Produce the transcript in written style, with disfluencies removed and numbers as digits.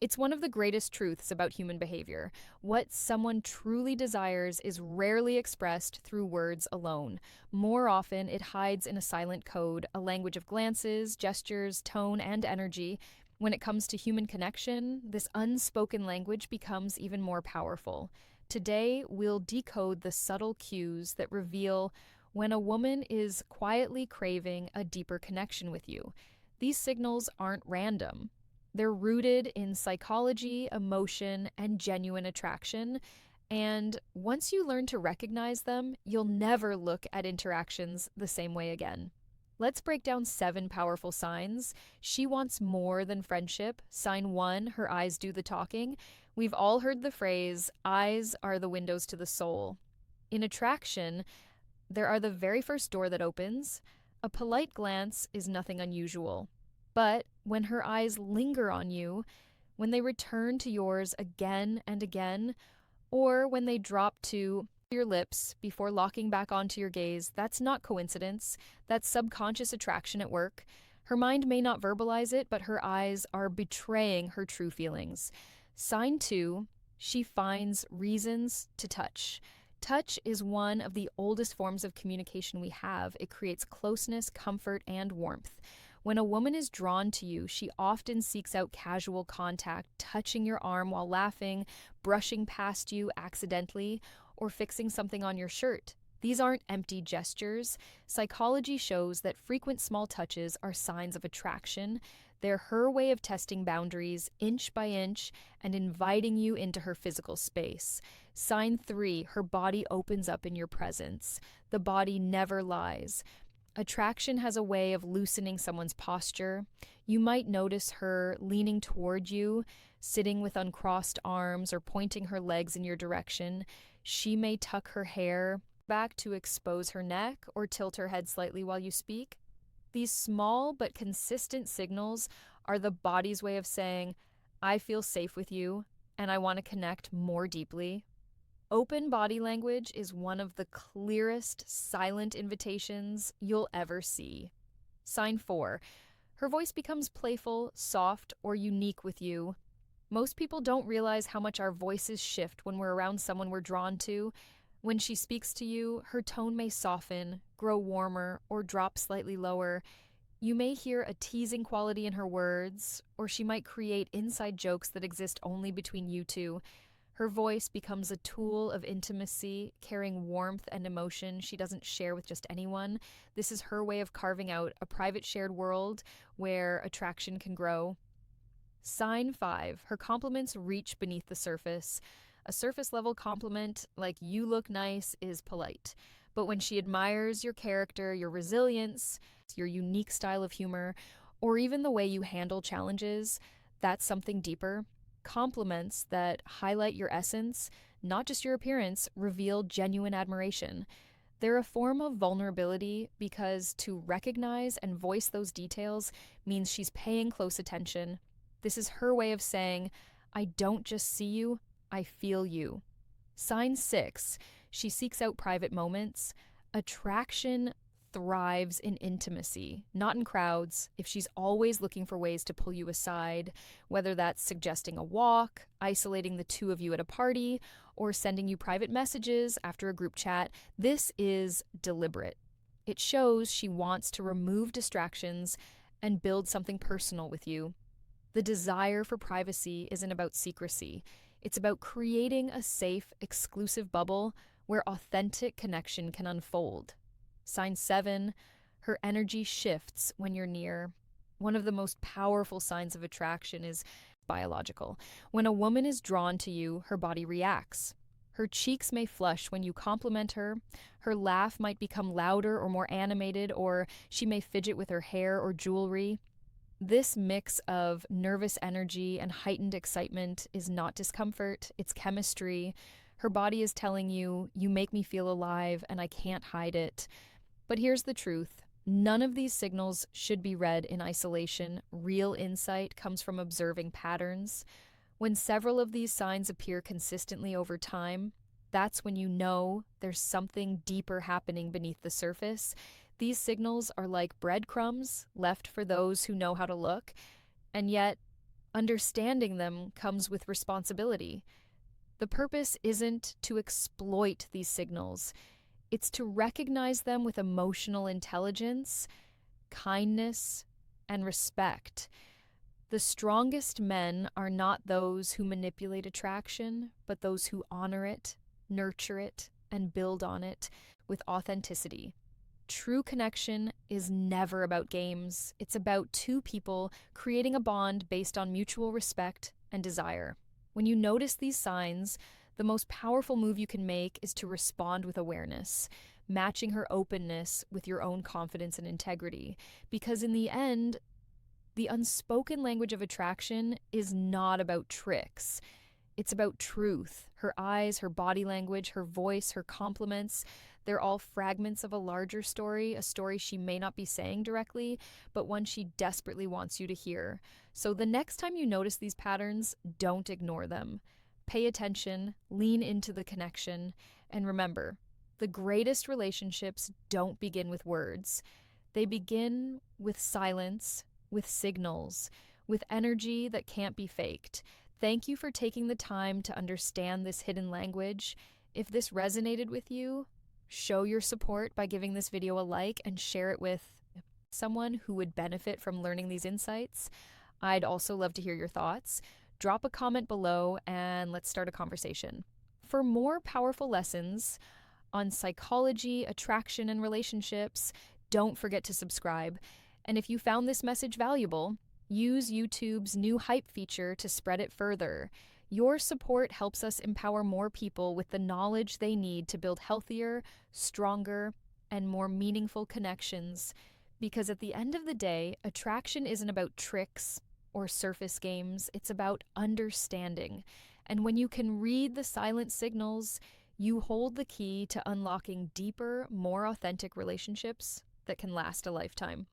It's one of the greatest truths about human behavior. What someone truly desires is rarely expressed through words alone. More often, it hides in a silent code, a language of glances, gestures, tone, and energy. When it comes to human connection, this unspoken language becomes even more powerful. Today, we'll decode the subtle cues that reveal when a woman is quietly craving a deeper connection with you. These signals aren't random. They're rooted in psychology, emotion, and genuine attraction. And once you learn to recognize them, you'll never look at interactions the same way again. Let's break down 7 powerful signs. She wants more than friendship. Sign 1, her eyes do the talking. We've all heard the phrase, eyes are the windows to the soul. In attraction, there are the very first door that opens. A polite glance is nothing unusual. But when her eyes linger on you, when they return to yours again and again, or when they drop to your lips before locking back onto your gaze, that's not coincidence. That's subconscious attraction at work. Her mind may not verbalize it, but her eyes are betraying her true feelings. Sign 2, she finds reasons to touch. Touch is one of the oldest forms of communication we have. It creates closeness, comfort, and warmth. When a woman is drawn to you, she often seeks out casual contact, touching your arm while laughing, brushing past you accidentally, or fixing something on your shirt. These aren't empty gestures. Psychology shows that frequent small touches are signs of attraction. They're her way of testing boundaries inch by inch and inviting you into her physical space. Sign 3, her body opens up in your presence. The body never lies. Attraction has a way of loosening someone's posture. You might notice her leaning toward you, sitting with uncrossed arms, or pointing her legs in your direction. She may tuck her hair back to expose her neck or tilt her head slightly while you speak. These small but consistent signals are the body's way of saying, I feel safe with you and I want to connect more deeply. Open body language is one of the clearest silent invitations you'll ever see. Sign 4, her voice becomes playful, soft, or unique with you. Most people don't realize how much our voices shift when we're around someone we're drawn to. When she speaks to you, her tone may soften, grow warmer, or drop slightly lower. You may hear a teasing quality in her words, or she might create inside jokes that exist only between you two. Her voice becomes a tool of intimacy, carrying warmth and emotion she doesn't share with just anyone. This is her way of carving out a private shared world where attraction can grow. Sign 5, her compliments reach beneath the surface. A surface level compliment, like you look nice, is polite. But when she admires your character, your resilience, your unique style of humor, or even the way you handle challenges, that's something deeper. Compliments that highlight your essence, not just your appearance, reveal genuine admiration. They're a form of vulnerability because to recognize and voice those details means she's paying close attention. This is her way of saying, I don't just see you, I feel you. Sign 6, she seeks out private moments. Attraction thrives in intimacy, not in crowds. If she's always looking for ways to pull you aside, whether that's suggesting a walk, isolating the two of you at a party, or sending you private messages after a group chat, this is deliberate. It shows she wants to remove distractions and build something personal with you. The desire for privacy isn't about secrecy. It's about creating a safe, exclusive bubble where authentic connection can unfold. Sign 7, her energy shifts when you're near. One of the most powerful signs of attraction is biological. When a woman is drawn to you, her body reacts. Her cheeks may flush when you compliment her, her laugh might become louder or more animated, or she may fidget with her hair or jewelry. This mix of nervous energy and heightened excitement is not discomfort, it's chemistry. Her body is telling you, you make me feel alive and I can't hide it. But here's the truth. None of these signals should be read in isolation. Real insight comes from observing patterns. When several of these signs appear consistently over time, that's when you know there's something deeper happening beneath the surface. These signals are like breadcrumbs left for those who know how to look, and yet Understanding them comes with responsibility. The purpose isn't to exploit these signals, it's to recognize them with emotional intelligence, kindness, and respect. The strongest men are not those who manipulate attraction, but those who honor it, nurture it, and build on it with authenticity. True connection is never about games. It's about two people creating a bond based on mutual respect and desire. When you notice these signs, the most powerful move you can make is to respond with awareness, matching her openness with your own confidence and integrity. Because in the end, the unspoken language of attraction is not about tricks. It's about truth. Her eyes, her body language, her voice, her compliments, they're all fragments of a larger story, a story she may not be saying directly, but one she desperately wants you to hear. So the next time you notice these patterns, don't ignore them. Pay attention, lean into the connection, and remember, the greatest relationships don't begin with words. They begin with silence, with signals, with energy that can't be faked. Thank you for taking the time to understand this hidden language. If this resonated with you, show your support by giving this video a like and share it with someone who would benefit from learning these insights. I'd also love to hear your thoughts. Drop a comment below and let's start a conversation. For more powerful lessons on psychology, attraction, and relationships, don't forget to subscribe. And if you found this message valuable, use YouTube's new hype feature to spread it further. Your support helps us empower more people with the knowledge they need to build healthier, stronger, and more meaningful connections. Because at the end of the day, attraction isn't about tricks or surface games, it's about understanding. And when you can read the silent signals, you hold the key to unlocking deeper, more authentic relationships that can last a lifetime.